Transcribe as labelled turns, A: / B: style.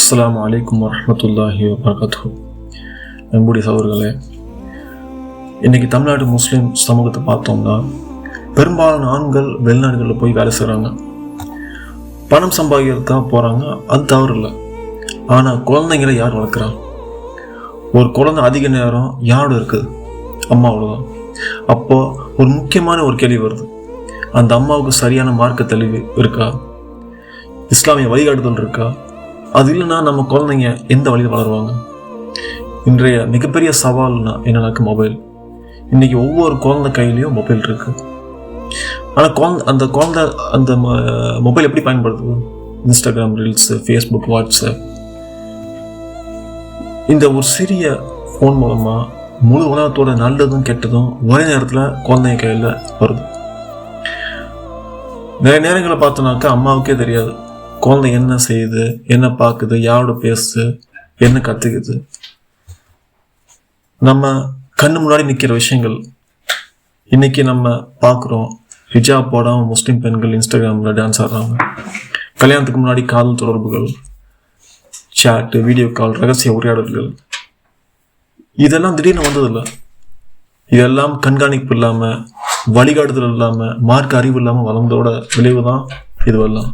A: அஸ்ஸலாமு அலைக்கும் வரஹ்மத்துல்லாஹி வபரகாத்துஹு. அன்புடைய சகோதரர்களே, இன்றைக்கி தமிழ்நாடு முஸ்லீம் சமூகத்தை பார்த்தோம்னா பெரும்பாலான ஆண்கள் வெளிநாடுகளில் போய் வேலை செய்கிறாங்க, பணம் சம்பாதிக்கிறதுக்காக போகிறாங்க. அது தவறு இல்லை. ஆனால் குழந்தைங்களை யார் வளர்க்குறாங்க? ஒரு குழந்தை அதிக நேரம் யாரோட இருக்குது? அம்மாவோட தான். அப்போது ஒரு முக்கியமான ஒரு கேள்வி வருது, அந்த அம்மாவுக்கு சரியான மார்க்க தெளிவு இருக்கா? இஸ்லாமிய வழிகாட்டுதல் இருக்கா? அது இல்லைன்னா நம்ம குழந்தைங்க எந்த வழியில் வளருவாங்க? இன்றைய மிகப்பெரிய சவால்னா என்னன்னாக்க மொபைல். இன்றைக்கி ஒவ்வொரு குழந்தை கையிலையும் மொபைல் இருக்குது. ஆனால் அந்த குழந்தை அந்த மொபைல் எப்படி பயன்படுத்துது? இன்ஸ்டாகிராம் ரீல்ஸு, ஃபேஸ்புக், வாட்ஸ்அப், இந்த ஒரு சிறிய ஃபோன் மூலமாக முழு உலகத்தோட நல்லதும் கெட்டதும் ஒரே நேரத்தில் குழந்தைங்க கையில் வருது. நிறைய நேரங்களை பார்த்தோன்னாக்கா அம்மாவுக்கே தெரியாது குழந்தை என்ன செய்யுது, என்ன பார்க்குது, யாரோட பேசுது, என்ன கற்றுக்குது. நம்ம கண்ணு முன்னாடி நிற்கிற விஷயங்கள் இன்னைக்கு நம்ம பார்க்குறோம். ஹிஜாப் போடாமல் முஸ்லீம் பெண்கள் இன்ஸ்டாகிராமில் டான்ஸ் ஆடுறாங்க. கல்யாணத்துக்கு முன்னாடி காதல் தொடர்புகள், சாட்டு, வீடியோ கால், ரகசிய உரையாடல்கள், இதெல்லாம் திடீர்னு வந்ததில்லை. இதெல்லாம் கண்காணிப்பு இல்லாமல், வழிகாட்டுதல் இல்லாமல், மார்க்க அறிவு இல்லாமல் வளர்ந்தோட விளைவு தான் இதுவெல்லாம்.